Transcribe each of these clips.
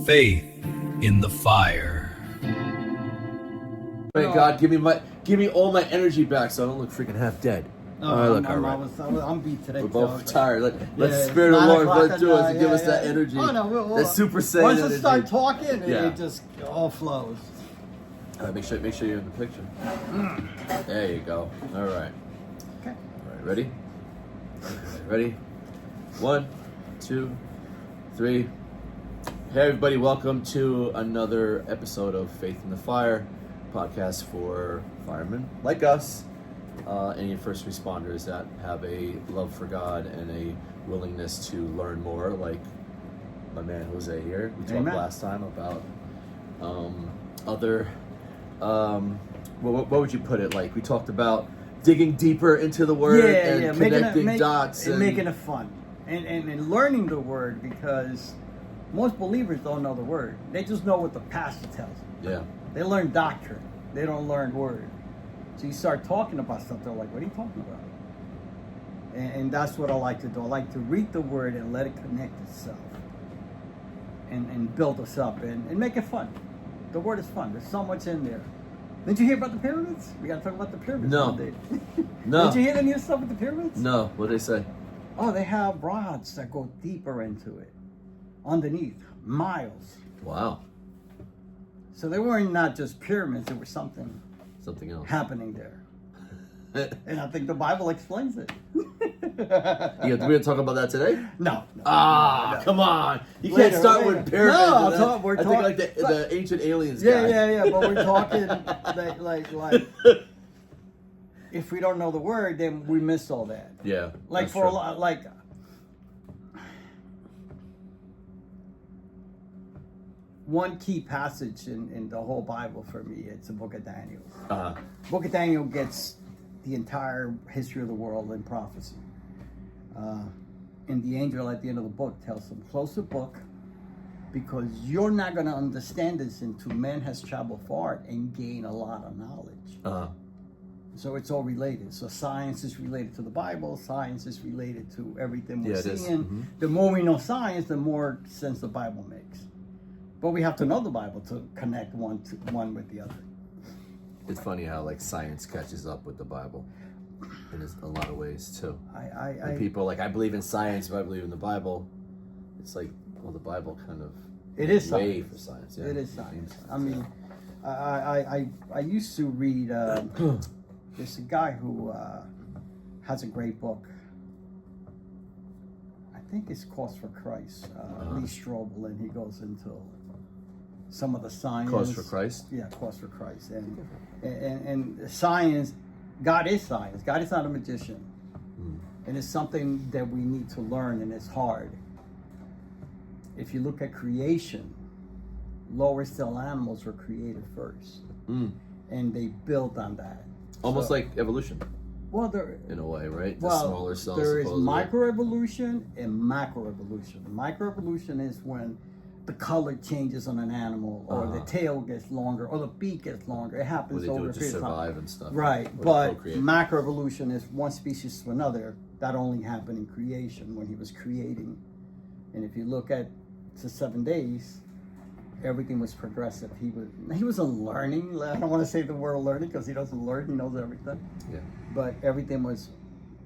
Faith in the Fire. Thank God, give me all my energy back so I don't look freaking half dead. I'm beat today. We're both tired. Let's Yeah, Spirit of the Lord 9 go o'clock through us at and night, give us yeah, that yeah. energy. Oh, no, that Super Saiyan once energy. I start talking, Yeah. it just all flows. Make sure you're in the picture. There you go. All right. Okay. All right. Ready? Ready? 1, 2, 3. Hey everybody, welcome to another episode of Faith in the Fire, podcast for firemen like us, any first responders that have a love for God and a willingness to learn more, like my man Jose here. We talked Amen. last time about other, what would you put it like? We talked about digging deeper into the Word and connecting dots. And making it fun. And learning the Word, because most believers don't know the Word. They just know what the pastor tells them. Yeah. They learn doctrine. They don't learn Word. So you start talking about stuff, they're like, what are you talking about? And that's what I like to do. I like to read the Word and let it connect itself. And build us up and make it fun. The Word is fun. There's so much in there. Didn't you hear about the pyramids? We got to talk about the pyramids. No. Someday. No. Did you hear the new stuff with the pyramids? No. What did they say? Oh, they have rods that go deeper into it. Underneath. Miles. Wow. So they weren't not just pyramids. There was something Something else. happening there. And I think the Bible explains it. We're gonna talk about that today? No. No. Come on! You Later, can't start later. with pyramids. No, and we're I talking think like the ancient aliens guy. Yeah. But we're talking like if we don't know the Word, then we miss all that. Yeah. Like that's for a true. lot, like one key passage in the whole Bible for me, it's the Book of Daniel. Book of Daniel gets the entire history of the world in prophecy. And the angel at the end of the book tells them, close the book, because you're not going to understand this until man has traveled far and gain a lot of knowledge. So it's all related. So science is related to the Bible. Science is related to everything we're seeing. Mm-hmm. The more we know science, the more sense the Bible makes. But we have to know the Bible to connect one with the other. It's funny how like science catches up with the Bible in a lot of ways too. When people like, I believe in science, but I believe in the Bible. It's like, well, the Bible kind of it is way science. for science. Yeah. It is science. I mean, I used to read. There's a guy who has a great book. I think it's Cause for Christ. Lee Strobel, and he goes into some of the science. Cause for Christ? Yeah, Cause for Christ. And science, God is science. God is not a magician. And it's something that we need to learn, and it's hard. If you look at creation, lower cell animals were created first. And they built on that. Almost like evolution. Well, there, in a way, right? The smaller cells. There is microevolution and macroevolution. Microevolution is when the color changes on an animal, or the tail gets longer, or the beak gets longer. It happens over a period of time. Survive and stuff. Right, but macroevolution is one species to another. That only happened in creation, when he was creating. And if you look at the 7 days, everything was progressive. He wasn't learning. I don't want to say the word learning, because he doesn't learn. He knows everything. Yeah. But everything was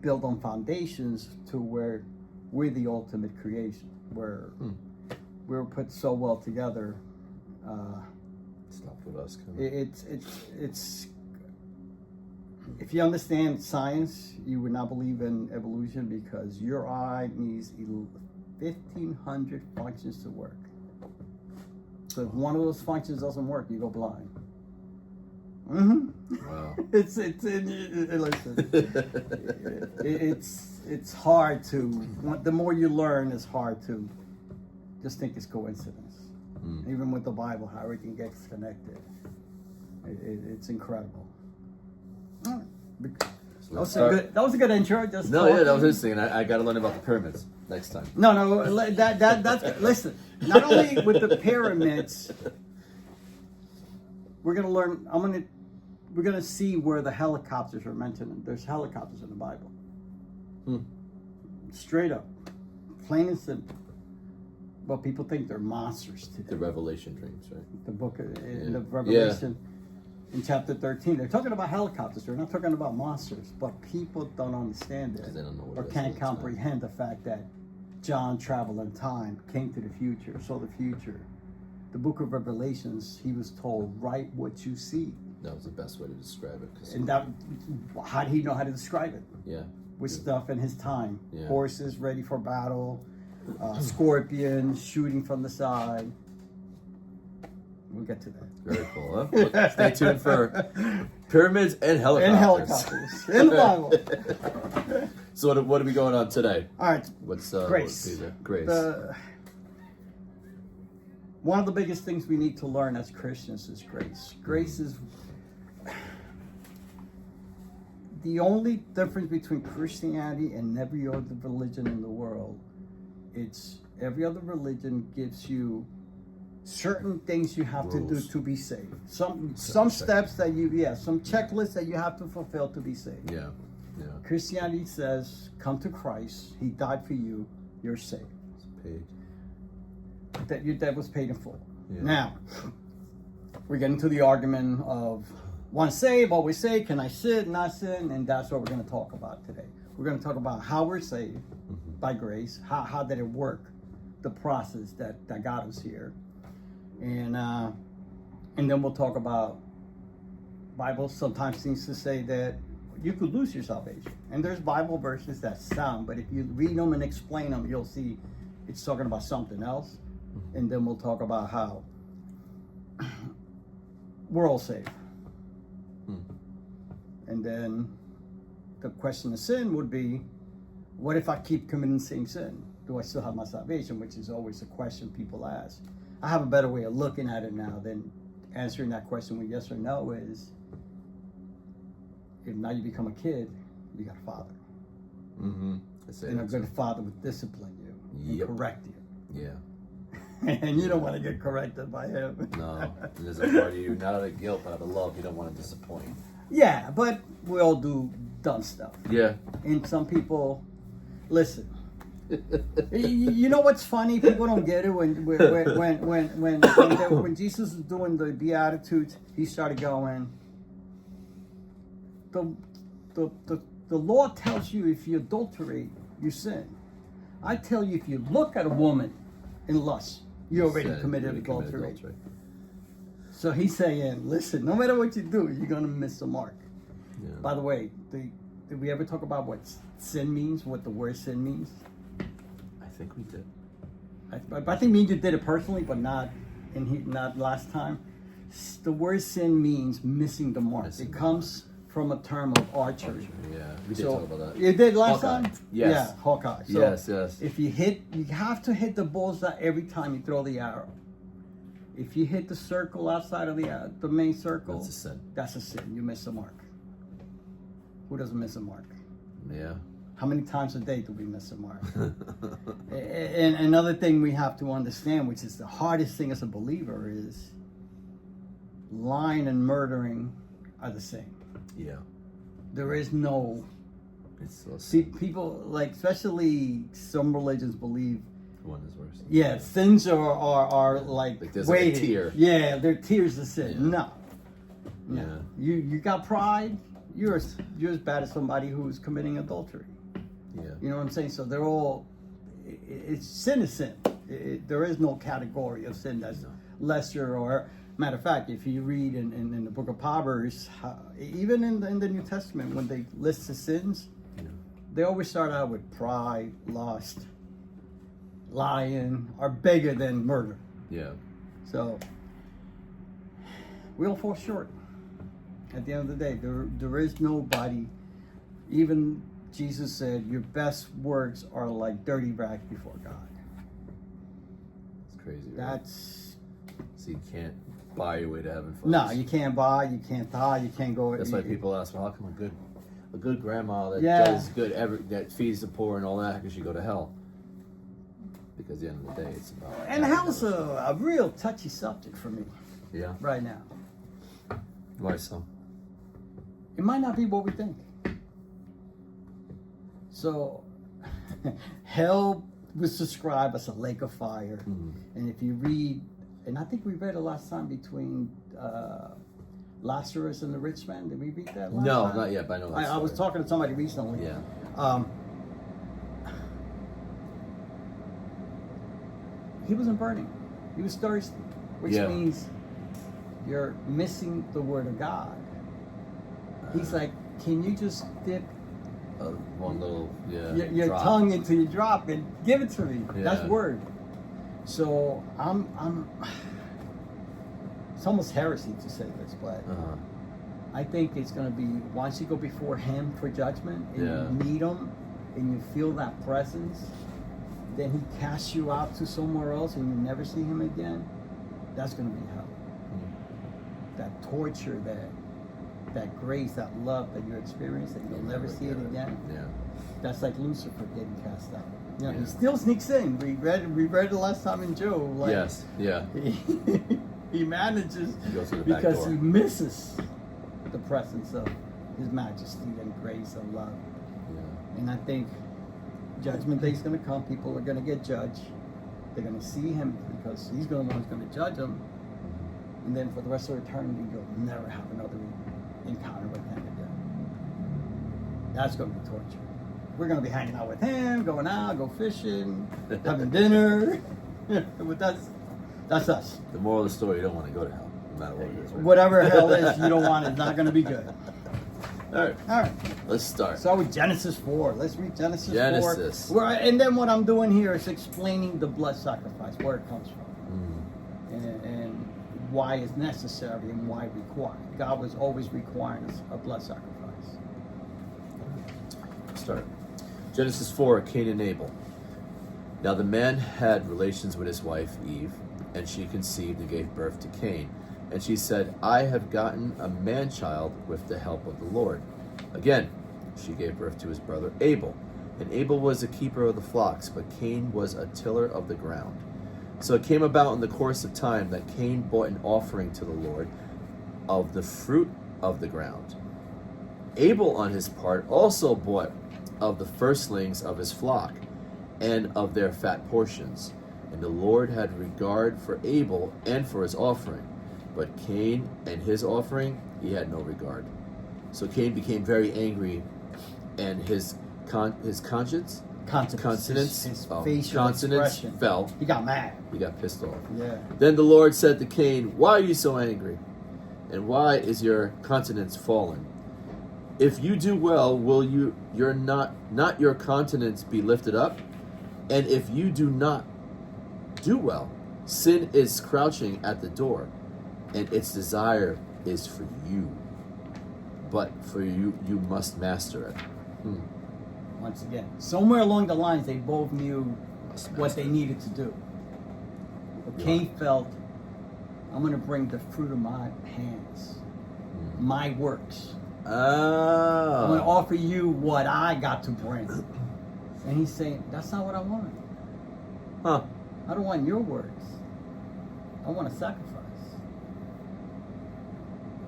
built on foundations to where we're the ultimate creation. Where we were put so well together. Stop with us. It's. If you understand science, you would not believe in evolution, because your eye needs 1,500 functions to work. So if one of those functions doesn't work, you go blind. Wow. It's hard to. The more you learn, it's hard to just think it's coincidence. Even with the Bible, how everything gets connected, it's incredible. All right. That was a good intro. Just that was interesting. I got to learn about the pyramids next time. No, that's listen. Not only with the pyramids, we're gonna learn. We're gonna see where the helicopters are mentioned. There's helicopters in the Bible. Straight up, plain and simple. Well, people think they're monsters today. The Revelation dreams, right? The book in the Yeah. Revelation in chapter 13. They're talking about helicopters. They're not talking about monsters. But people don't understand it They don't know what or it is can't at the time. comprehend the fact that John traveled in time, came to the future, saw the future. The book of Revelations, he was told, write what you see. That was the best way to describe it. 'Cause And that, how did he know how to describe it? yeah. With stuff in his time. Yeah. Horses ready for battle, scorpions shooting from the side. We'll get to that. Very cool, huh? Well, stay tuned for pyramids and helicopters. And helicopters. In the Bible. So what are we going on today? All right. What's Grace. Grace. One of the biggest things we need to learn as Christians is grace. Grace is the only difference between Christianity and every other religion in the world. It's every other religion gives you certain things you have to do Rules. to be saved. Some steps that some checklists that you have to fulfill to be saved. Yeah. Yeah. Christianity says, come to Christ. He died for you. You're saved. It's paid. That your debt was paid in full. Yeah. Now, we get into the argument of once saved, always saved. Can I sin, not sin? And that's what we're going to talk about today. We're going to talk about how we're saved by grace. How did it work? The process that got us here. And then we'll talk about Bible sometimes seems to say that you could lose your salvation. And there's Bible verses that sound, but if you read them and explain them, you'll see it's talking about something else. And then we'll talk about how we're all saved. And then the question of sin would be, what if I keep committing the same sin? Do I still have my salvation? Which is always a question people ask. I have a better way of looking at it now than answering that question with yes or no is, if now you become a kid, you got a father. Mm-hmm. And a good father would discipline you and correct you. Yeah. And you don't want to get corrected by him. No. There's a part of you, not out of guilt, but out of love, you don't want to disappoint. Yeah, but we all do dumb stuff. Yeah. And some people, listen. You know what's funny? People don't get it when Jesus was doing the Beatitudes. He started going. The law tells you if you adulterate, you sin. I tell you if you look at a woman in lust, you already committed adultery. So he's saying, listen, no matter what you do, you're gonna miss the mark. Yeah. By the way, did we ever talk about what sin means? What the word sin means? I think we did. I think me and you did it personally, but not last time. The word sin means missing the mark. It comes from a term of archery. Yeah, we did talk about that. You did last Hawkeye. time? Yes. Yeah, Hawkeye. So yes. if you have to hit the bullseye every time you throw the arrow. If you hit the circle outside of the main circle, That's a sin. That's a sin. You miss the mark. Who doesn't miss a mark? Yeah. How many times a day do we miss a mark? And another thing we have to understand, which is the hardest thing as a believer, is lying and murdering are the same. Yeah. There is no. It's so See, people especially some religions believe. One is worse. Yeah, sins are like there's weighted. like a tier. Yeah, they're tiers of sin. Yeah. No. Yeah. You got pride. You're as bad as somebody who's committing adultery. Yeah. You know what I'm saying? So they're all. It's sin is sin. There is no category of sin that's lesser or. Matter of fact, if you read in the book of Proverbs, even in the New Testament, when they list the sins, they always start out with pride, lust, lying, are bigger than murder. Yeah. So we all fall short. At the end of the day, there is nobody. Even Jesus said, "Your best works are like dirty rags before God." It's crazy. Right? That's so you can't buy your way to heaven. Folks. No, you can't buy, you can't die, you can't go. That's why people ask, well, how come a good grandma that Yeah. does good, that feeds the poor and all that, how can she go to hell? Because at the end of the day, it's about. And hell's a real touchy subject for me Yeah. right now. Why so? It might not be what we think. So, hell, was described as a lake of fire. And if you read, and I think we read it last time between Lazarus and the rich man. Did we read that last No, time? not yet, but I know that I was story. talking to somebody recently. Yeah. He wasn't burning. He was thirsty, which Yeah. means you're missing the word of God. He's like, can you just dip One little, your drop. tongue into your drop and give it to me? Yeah. That's word. So I'm it's almost heresy to say this, but I think it's going to be once you go before him for judgment and you meet him and you feel that presence, then he casts you out to somewhere else and you never see him again. That's going to be hell. That torture, that grace, that love that you experience, that you'll never see it again. Yeah. That's like Lucifer getting cast out. You know, Yeah. he still sneaks in. We read it last time in Job. Like, Yes. Yeah. he manages He goes through the back because door. he misses the presence of his majesty and grace and love. Yeah. And I think Judgment Day is going to come. People are going to get judged. They're going to see him because he's the one who's going to judge them. And then for the rest of eternity, you'll never have another encounter with him again. That's going to be torture. We're going to be hanging out with him, going out, go fishing, having dinner. But that's us. The moral of the story: you don't want to go to hell, no matter what it is. Right? Whatever hell is, you don't want it. It's not going to be good. All right. All right. Let's start. So with Genesis 4. Let's read Genesis Genesis. 4. And then what I'm doing here is explaining the blood sacrifice, where it comes from, and why it's necessary and why required. God was always requiring a blood sacrifice. Start. Genesis 4, Cain and Abel. Now the man had relations with his wife Eve, and she conceived and gave birth to Cain. And she said, I have gotten a man-child with the help of the Lord. Again, she gave birth to his brother Abel. And Abel was a keeper of the flocks, but Cain was a tiller of the ground. So it came about in the course of time that Cain brought an offering to the Lord of the fruit of the ground. Abel, on his part, also brought of the firstlings of his flock, and of their fat portions. And the Lord had regard for Abel and for his offering, but Cain and his offering he had no regard. So Cain became very angry, and his conscience His facial consonants expression. fell. He got mad. He got pissed off. Yeah. Then the Lord said to Cain, why are you so angry? And why is your countenance fallen? If you do well, will your not your countenance be lifted up? And if you do not do well, sin is crouching at the door, and its desire is for you. But for you must master it. Once again, somewhere along the lines, they both knew what they needed to do. But Cain felt, I'm going to bring the fruit of my hands, my works. I'm going to offer you what I got to bring. And he's saying, that's not what I want. I don't want your works. I want a sacrifice.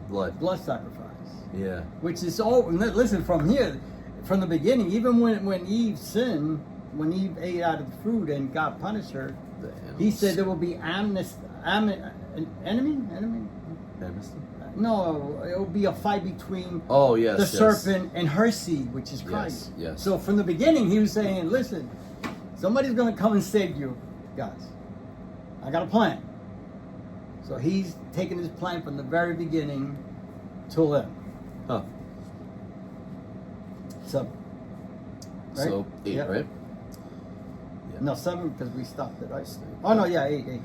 Blood sacrifice. Yeah. Which is all, listen, from here, from the beginning, even when Eve sinned, when Eve ate out of the fruit and God punished her, he said there will be enemy? Amnesty? No, it will be a fight between the serpent and her seed, which is Christ. Yes. So from the beginning, he was saying, listen, somebody's going to come and save you, guys. I got a plan. So he's taking his plan from the very beginning till then. So, right? So 8, right? Yeah. No, 7 because we stopped it, right? Oh, no, yeah, 8.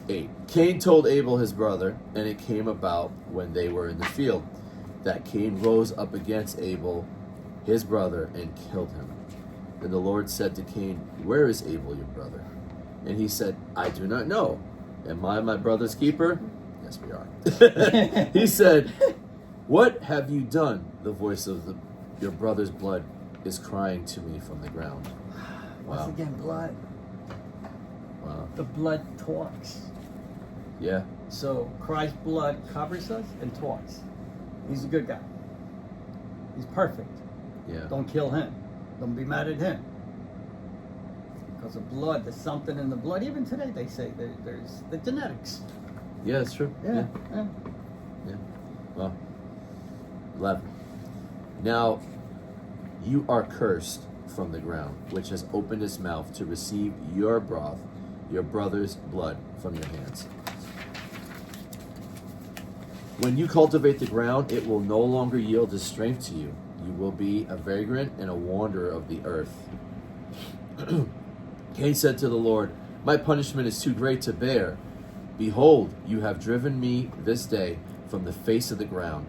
8. Cain told Abel his brother, and it came about when they were in the field, that Cain rose up against Abel, his brother, and killed him. Then the Lord said to Cain, where is Abel, your brother? And he said, I do not know. Am I my brother's keeper? Yes, we are. He said, what have you done? The voice of your brother's blood is crying to me from the ground. Wow. Once again, blood. Wow. The blood talks. Yeah. So Christ's blood covers us and talks. He's a good guy. He's perfect. Yeah. Don't kill him. Don't be mad at him. because of blood. There's something in the blood. Even today, they say there's the genetics. Yeah, it's true. Yeah. Well, 11. Now, you are cursed from the ground, which has opened its mouth to receive your broth, your brother's blood from your hands. When you cultivate the ground, it will no longer yield its strength to you. You will be a vagrant and a wanderer of the earth. Cain said to the Lord, my punishment is too great to bear. Behold, you have driven me this day from the face of the ground,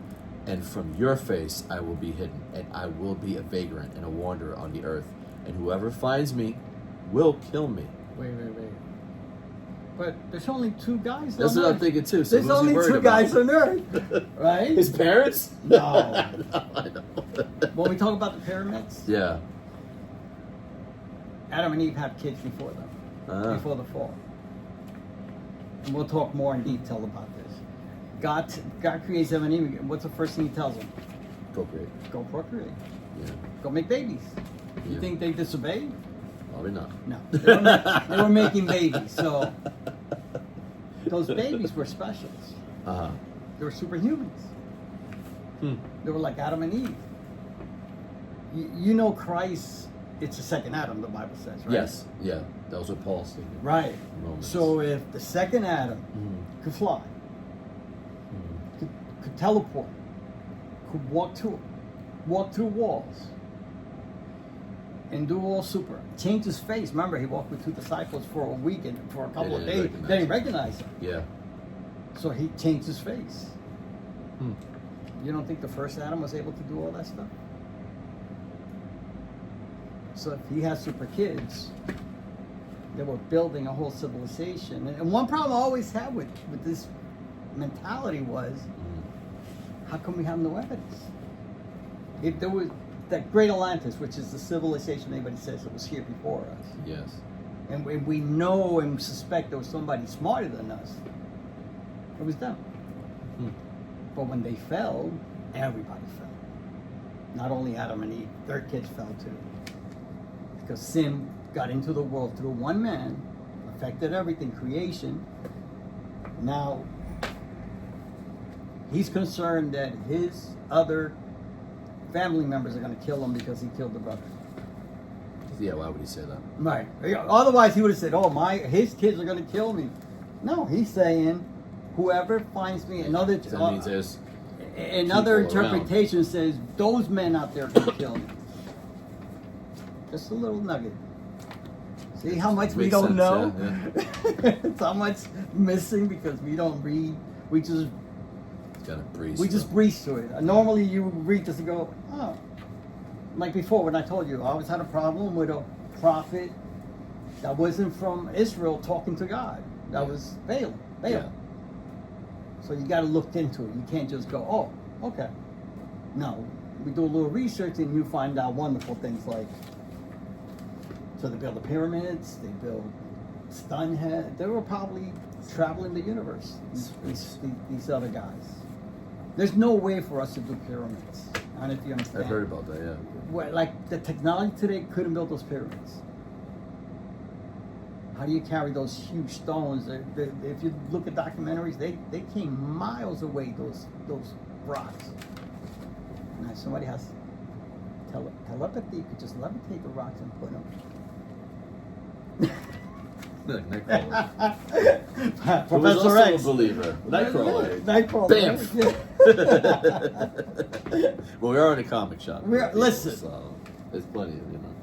and from your face I will be hidden, and I will be a vagrant and a wanderer on the earth. And whoever finds me will kill me. Wait. But there's only 2 guys. That's on what Earth. I'm thinking too. So There's only 2 guys on Earth, right? His parents? No. I know. When we talk about the pyramids, Yeah. Adam and Eve had kids before them, before the fall. And we'll talk more in detail about this. God creates Adam and Eve. What's the first thing He tells them? Procreate. Go procreate. Yeah. Go make babies. You Yeah. think they disobeyed? Probably not. No. They were making babies. So those babies were specials. They were superhumans. They were like Adam and Eve. You know Christ, it's the second Adam, the Bible says, right? Yes. Yeah. That was what Paul stated. Right. Romans. So if the second Adam could fly, could teleport, could walk through walls, and do all super, change his face. Remember, he walked with 2 disciples for a week and for a couple of days. They didn't recognize him. Yeah. So he changed his face. You don't think the first Adam was able to do all that stuff? So if he has super kids, they were building a whole civilization. And one problem I always had with this mentality was, how come we have no evidence? If there was that great Atlantis, which is the civilization everybody says it was here before us. Yes. And we know and suspect there was somebody smarter than us. It was them. But when they fell, everybody fell. Not only Adam and Eve, their kids fell too. Because sin got into the world through one man, affected everything, creation. Now, he's concerned that his other family members are going to kill him because he killed the brother. Yeah, why would he say that? Right. Otherwise, he would have said, his kids are going to kill me. No, he's saying, whoever finds me, another interpretation says, those men out there can kill me. Just a little nugget. See how much we don't know? Yeah. It's how much missing because we don't read. We just breeze through it. Normally you read this and go, oh. Like before when I told you, I always had a problem with a prophet that wasn't from Israel talking to God. That was Balaam. Yeah. So you got to look into it. You can't just go, oh, okay. No, we do a little research and you find out wonderful things like, so they build the pyramids, they build Stonehenge. They were probably traveling the universe, these other guys. There's no way for us to do pyramids. I don't know if you understand. I've heard about that, yeah. Well, like the technology today couldn't build those pyramids. How do you carry those huge stones? If you look at documentaries, they came miles away, those rocks. Now somebody has telepathy, you could just levitate the rocks and put them. Look, Nightcrawler. Professor Who was also X. a believer. Nightcrawler. Bam! Well, we are in a comic shop. Listen. So there's plenty of,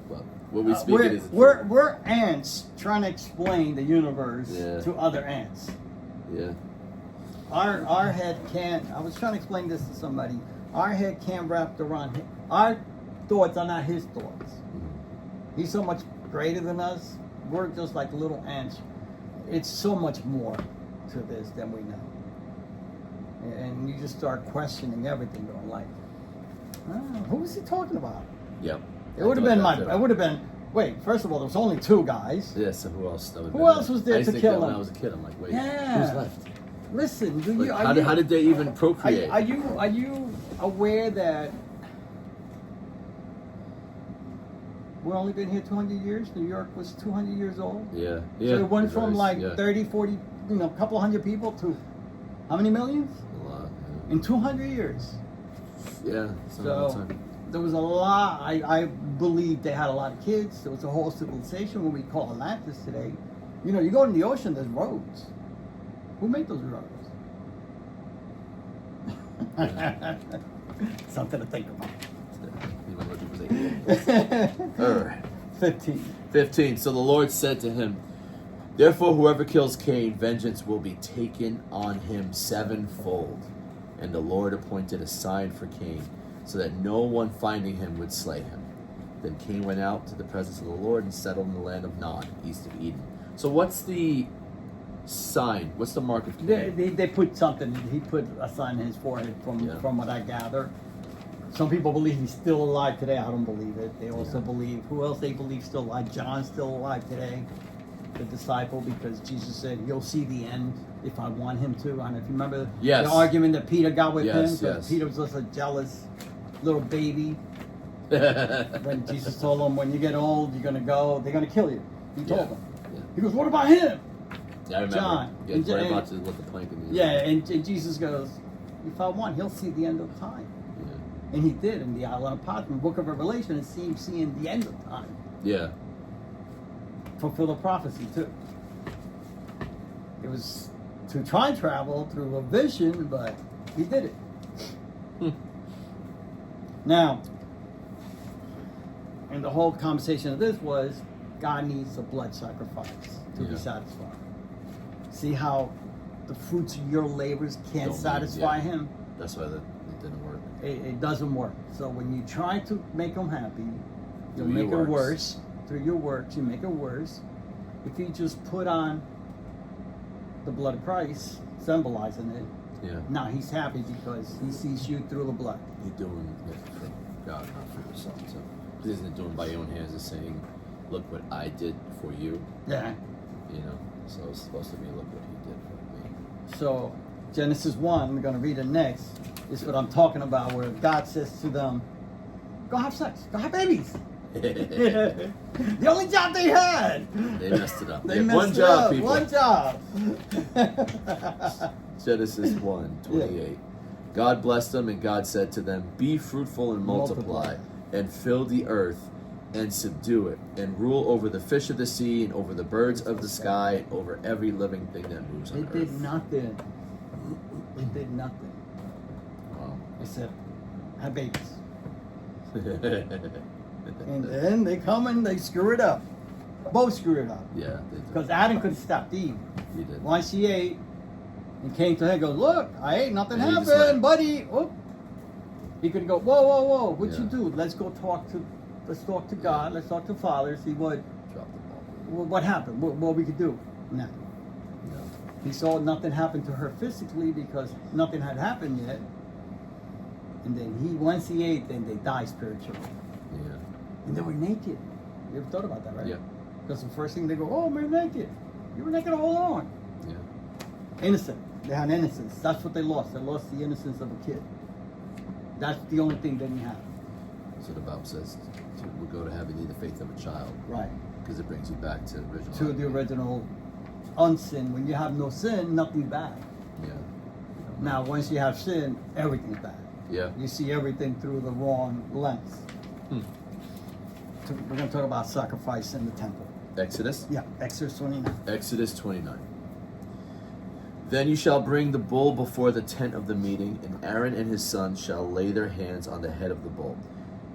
well, what we speak is... We're ants trying to explain the universe to other ants. Yeah. Our head can't... I was trying to explain this to somebody. Our head can't wrap around... Our thoughts are not his thoughts. He's so much greater than us. We're just like little ants. It's so much more to this than we know. And you just start questioning everything going like, who was he talking about? Yep. It would have been, wait, first of all, there was only 2 guys. Yeah, so who else? Who else was there to kill him? When I was a kid, I'm like, wait, Yeah. who's left? Listen, How did they even procreate? Are you aware that We've only been here 200 years. New York was 200 years old. Yeah. So it went It from was, like yeah. 30, 40, a couple hundred people to how many millions? A lot. In 200 years. Yeah. It's not a long So time. there was a lot. I believe they had a lot of kids. There was a whole civilization, what we call Atlantis today. You go in the ocean, there's roads. Who made those roads? Something to think about. You might look at it. All right. 15. So the Lord said to him, therefore, whoever kills Cain, vengeance will be taken on him sevenfold. And the Lord appointed a sign for Cain, so that no one finding him would slay him. Then Cain went out to the presence of the Lord and settled in the land of Nod, east of Eden. So what's the sign? What's the mark of Cain? They put something. He put a sign in his forehead from what I gather. Some people believe he's still alive today. I don't believe it. They also believe, who else they believe still alive? John's still alive today, the disciple, because Jesus said, you'll see the end if I want him to. I don't know if you remember the argument that Peter got with him. Because Peter was just a jealous little baby. When Jesus told him, when you get old, you're going to go, they're going to kill you. He told him. Yeah. He goes, what about him? Yeah, I remember. John. Yeah, he's very much with the plank in the and Jesus goes, if I want, he'll see the end of time. And he did in the Island of Patmos, Book of Revelation. It seems seeing the end of time. Yeah. Fulfill the prophecy too. It was to try and travel through a vision, but he did it. Now, and the whole conversation of this was, God needs a blood sacrifice to be satisfied. See how the fruits of your labors can't satisfy him? That's why it didn't work. It doesn't work. So when you try to make them happy, you'll make it worse. Through your works, you make it worse. If you just put on the blood of Christ, symbolizing it, now he's happy because he sees you through the blood. You're doing it for God, not for yourself. So he isn't doing it by your own hands. It's saying, look what I did for you. Yeah. So it's supposed to be, look what he did for me. So Genesis 1, we're going to read it next, is what I'm talking about, where God says to them, go have sex, go have babies. The only job they had. They messed it up. They messed one it job, up. people. One job. Genesis 1:28. God blessed them, and God said to them, be fruitful and multiply, and fill the earth, and subdue it, and rule over the fish of the sea, and over the birds of the sky, and over every living thing that moves on earth. They did nothing. They did nothing. Wow. Except have babies. And then they come and they screw it up. Both screw it up. Yeah, they did. Because Adam could have stopped Eve. He did. Once she ate, and came to her and goes, look, I ate, nothing And he just happened, like- buddy. Oh. He could go, whoa, what'd you Yeah. do? Let's talk to God, let's talk to Father, see Drop the ball. what happened, what we could do. No. No. He saw nothing happen to her physically because nothing had happened yet. And then once he ate, then they died spiritually. Yeah. And they were naked. You ever thought about that, right? Yeah. Because the first thing they go, oh, we're naked. You were naked all along. Yeah. Innocent. They had innocence. That's what they lost. They lost the innocence of a kid. That's the only thing they didn't have. So the Bible says we'll go to heaven, need the faith of a child. Right. Because it brings you back to the original. To the original unsin. When you have no sin, nothing's bad. Yeah. Now, once you have sin, everything's bad. Yeah. You see everything through the wrong lens. So we're going to talk about sacrifice in the temple. Exodus? Yeah, Exodus 29. Exodus 29. Then you shall bring the bull before the tent of the meeting, and Aaron and his sons shall lay their hands on the head of the bull.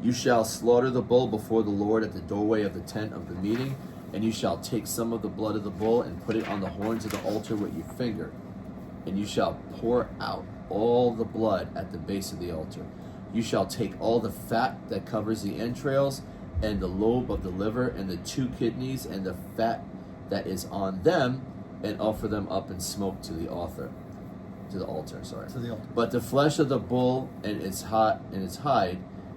You shall slaughter the bull before the Lord at the doorway of the tent of the meeting, and you shall take some of the blood of the bull and put it on the horns of the altar with your finger. And you shall pour out all the blood at the base of the altar. You shall take all the fat that covers the entrails, and the lobe of the liver, and the 2 kidneys, and the fat that is on them, and offer them up in smoke to the altar. To the altar. But the flesh of the bull and its hide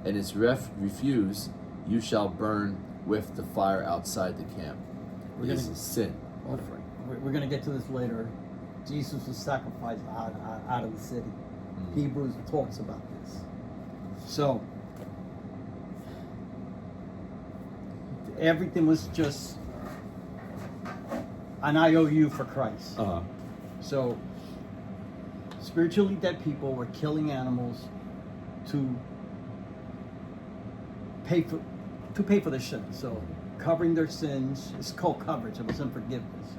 and its refuse you shall burn with the fire outside the camp. This is sin offering. We're going to get to this later. Jesus was sacrificed out of the city. Hebrews talks about this. So, everything was just an IOU for Christ. So spiritually dead people were killing animals to pay for their sins. So covering their sins, it's called coverage. It wasn't forgiveness,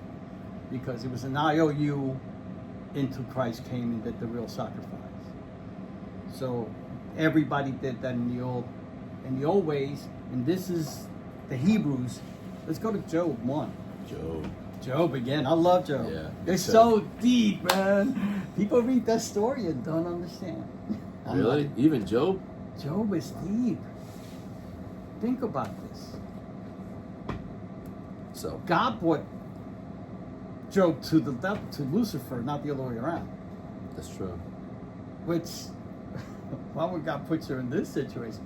because it was an IOU until Christ came and did the real sacrifice. So everybody did that in the old ways, and this is the Hebrews. Let's go to Job 1. Job again. I love Job. Yeah, It's so deep, man. People read that story and don't understand. Really? Even Job? Job is deep. Think about this. So God brought Job to the devil, to Lucifer, not the other way around. that's true. Which, why would God put you in this situation?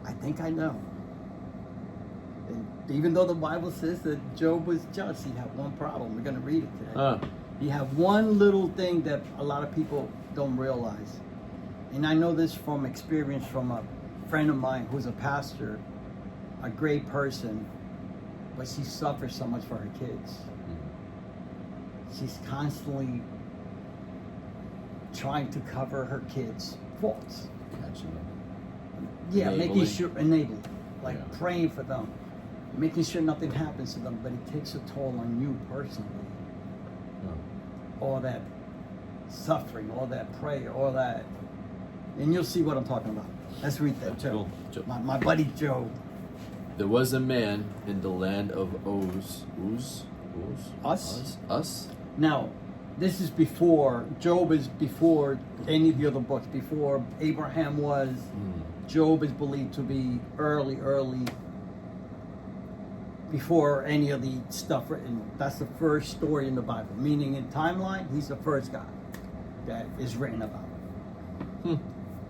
I think I know. And even though the Bible says that Job was just, he had one problem. We're going to read it today. He had one little thing that a lot of people don't realize. And I know this from experience from a friend of mine who's a pastor, a great person, but she suffers so much for her kids. She's constantly trying to cover her kids' faults. Gotcha. Yeah, making Enabling. sure, enabling, like praying for them, making sure nothing happens to them, but it takes a toll on you personally. All that suffering, all that prayer, all that. And you'll see what I'm talking about. Let's read that, Job. Cool. My buddy Job. There was a man in the land of Uz. Us? Now, this is before, Job is before any of the other books. Before Abraham was, Job is believed to be early, before any of the stuff written. That's the first story in the Bible. Meaning in timeline, he's the first guy that is written about.